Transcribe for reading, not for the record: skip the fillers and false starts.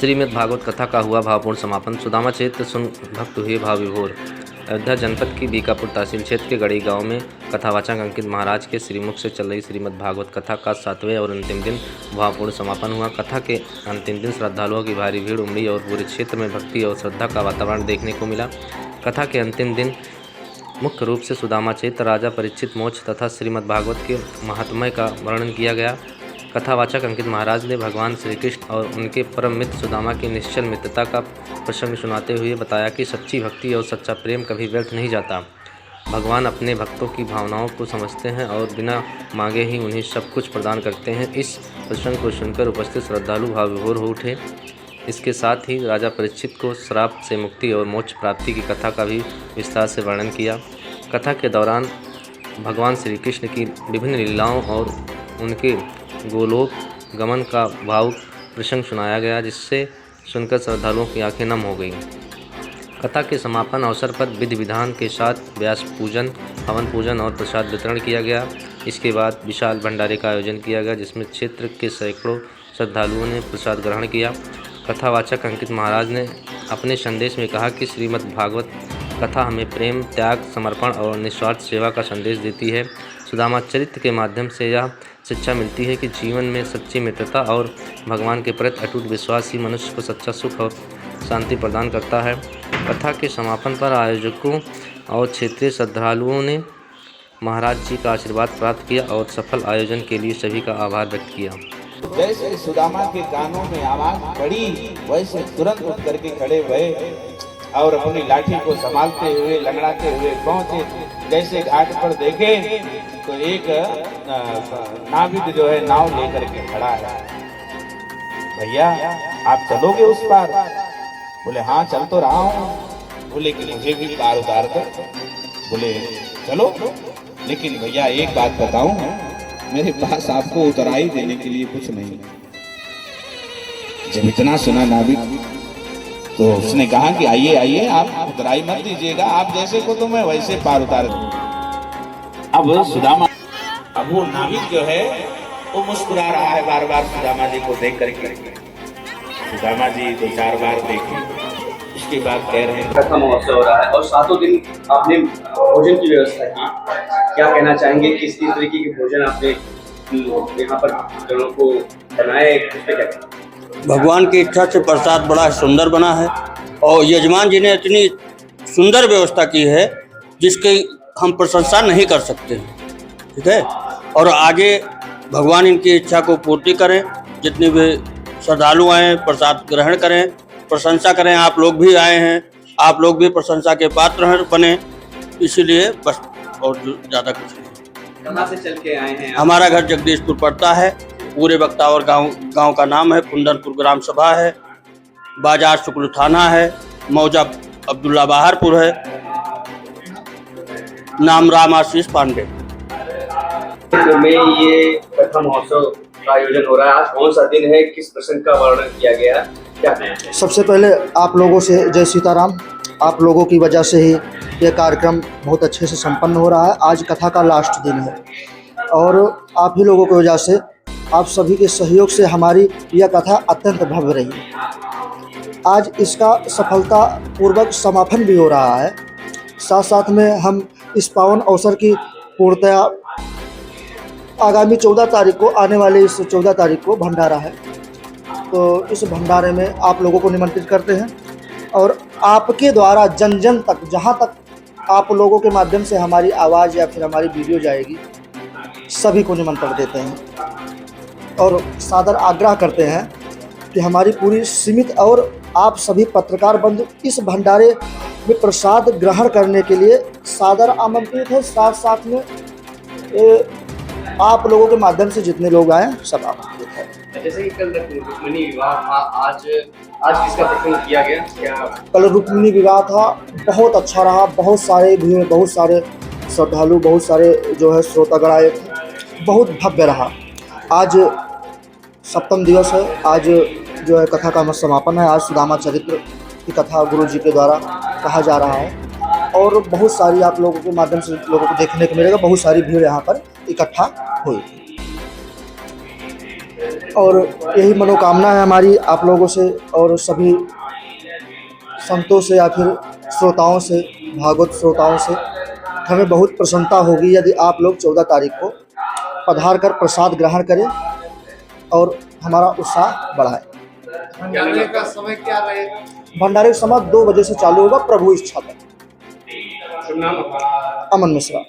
श्रीमद् भागवत कथा का हुआ भावपूर्ण समापन। सुदामा चरित्र सुन भक्त हुए भाव विभोर। अयोध्या जनपद की बीकापुर तहसील क्षेत्र के गढ़ी गांव में कथावाचक अंकित महाराज के श्रीमुख से चल रही श्रीमद् भागवत कथा का 7वें और अंतिम दिन भावपूर्ण समापन हुआ। कथा के अंतिम दिन श्रद्धालुओं की भारी भीड़ उमड़ी और पूरे क्षेत्र में भक्ति और श्रद्धा का वातावरण देखने को मिला। कथा के अंतिम दिन मुख्य रूप से सुदामा चरित्र, राजा परीक्षित मोक्ष तथा श्रीमद् भागवत के महात्म्य का वर्णन किया गया। कथावाचक अंकित महाराज ने भगवान श्री कृष्ण और उनके परम मित्र सुदामा की निश्चल मित्रता का प्रसंग सुनाते हुए बताया कि सच्ची भक्ति और सच्चा प्रेम कभी व्यर्थ नहीं जाता। भगवान अपने भक्तों की भावनाओं को समझते हैं और बिना मांगे ही उन्हें सब कुछ प्रदान करते हैं। इस प्रसंग को सुनकर उपस्थित श्रद्धालु भाव विभोर हो उठे। इसके साथ ही राजा परीक्षित को श्राप से मुक्ति और मोक्ष प्राप्ति की कथा का भी विस्तार से वर्णन किया। कथा के दौरान भगवान श्री कृष्ण की विभिन्न लीलाओं और उनके गोलोक गमन का भावुक प्रसंग सुनाया गया, जिससे सुनकर श्रद्धालुओं की आंखें नम हो गईं। कथा के समापन अवसर पर विधि विधान के साथ व्यास पूजन, हवन पूजन और प्रसाद वितरण किया गया। इसके बाद विशाल भंडारे का आयोजन किया गया, जिसमें क्षेत्र के सैकड़ों श्रद्धालुओं ने प्रसाद ग्रहण किया। कथावाचक अंकित महाराज ने अपने संदेश में कहा कि श्रीमद् भागवत कथा हमें प्रेम, त्याग, समर्पण और निस्वार्थ सेवा का संदेश देती है। सुदामा चरित्र के माध्यम से यह शिक्षा मिलती है कि जीवन में सच्ची मित्रता और भगवान के प्रति अटूट विश्वास ही मनुष्य को सच्चा सुख और शांति प्रदान करता है। कथा के समापन पर आयोजकों और क्षेत्रीय श्रद्धालुओं ने महाराज जी का आशीर्वाद प्राप्त किया और सफल आयोजन के लिए सभी का आभार व्यक्त किया। जैसे सुदामा के कानों में आवाज पड़ी, वैसे तुरंत उठ करके खड़े हुए और अपनी लाठी को संभालते हुए लंगड़ाते हुए पहुंचे। जैसे घाट पर देखे तो एक नाविक जो है नाव लेकर के खड़ा है। भैया आप चलोगे उस पार? बोले हाँ चल तो रहा हूँ। बोले कि मुझे भी पार उतार कर। बोले चलो, लेकिन भैया एक बात बताऊं, मेरे पास आपको उतराई देने के लिए कुछ नहीं। जब इतना सुना नाविक तो उसने कहा कि आइए आइए, आप उतराई मत दीजिएगा, आप जैसे को तो मैं वैसे पार उतार दूं। अब सुदामा, अब वो नाविक जो है वो मुस्कुरा रहा है बार बार सुदामा जी को देख करके। सुदामा जी 2-4 बार देखे, उसके बाद कह रहे हैं कथा महोत्सव हो रहा है और 7 दिन आपने भोजन की व्यवस्था की। क्या कहना चाहेंगे, किस तरीके के भोजन आपने यहाँ पर जनों को बनाए? भगवान की इच्छा से प्रसाद बड़ा सुंदर बना है और यजमान जी ने इतनी सुंदर व्यवस्था की है जिसकी हम प्रशंसा नहीं कर सकते। ठीक है, और आगे भगवान इनकी इच्छा को पूर्ति करें। जितने भी श्रद्धालु आए प्रसाद ग्रहण करें, प्रशंसा करें। आप लोग भी आए हैं, आप लोग भी प्रशंसा के पात्र बने, इसीलिए बस, और ज़्यादा कुछ नहीं। कहाँ से चल के आए हैं? हमारा घर जगदीशपुर पड़ता है। पूरे बख्तावर गांव का नाम है कुंदनपुर ग्राम सभा है, बाजार शुक्ल थाना है, मौजा अब्दुल्ला बाहरपुर है, नाम राम आशीष पांडे। में ये कथा महोत्सव का आयोजन हो रहा है, आज कौन सा दिन है, किस प्रसंग का वर्णन किया गया, क्या है? सबसे पहले आप लोगों से जय सीताराम। आप लोगों की वजह से ही ये कार्यक्रम बहुत अच्छे से संपन्न हो रहा है। आज कथा का लास्ट दिन है और आप ही लोगों की वजह से, आप सभी के सहयोग से हमारी यह कथा अत्यंत भव्य रही। आज इसका सफलता पूर्वक समापन भी हो रहा है। साथ साथ में हम इस पावन अवसर की पूर्णतया आगामी 14 तारीख को, आने वाले इस 14 तारीख को भंडारा है, तो इस भंडारे में आप लोगों को निमंत्रित करते हैं और आपके द्वारा जन जन तक, जहाँ तक आप लोगों के माध्यम से हमारी आवाज़ या फिर हमारी वीडियो जाएगी, सभी को निमंत्रण देते हैं और सादर आग्रह करते हैं कि हमारी पूरी सीमित और आप सभी पत्रकार बंधु इस भंडारे में प्रसाद ग्रहण करने के लिए सादर आमंत्रित है। साथ साथ में आप लोगों के माध्यम से जितने लोग आए सब आमंत्रित है। जैसे कि कल रुक्मिणी विवाह था, आज किसका प्रसंग किया गया? क्या कल रुक्मिणी विवाह था, बहुत अच्छा रहा। बहुत सारे भीड़, बहुत सारे श्रद्धालु, बहुत सारे जो है श्रोतागण आए थे, बहुत भव्य रहा। आज 7वां दिवस है, आज जो है कथा का समापन है। आज सुदामा चरित्र की कथा गुरु जी के द्वारा कहा जा रहा है और बहुत सारी आप लोगों के माध्यम से लोगों को देखने को मिलेगा। बहुत सारी भीड़ यहाँ पर इकट्ठा हुई। और यही मनोकामना है हमारी आप लोगों से और सभी संतों से या फिर श्रोताओं से, भागवत श्रोताओं से। हमें बहुत प्रसन्नता होगी यदि आप लोग 14 तारीख को पधार कर प्रसाद ग्रहण करें और हमारा उत्साह बढ़ाएं। भंडारे का समय क्या रहेगा? भंडारे का समय 2 बजे से चालू होगा, प्रभु इच्छा तक। शुभ नाम? अमन मिश्रा।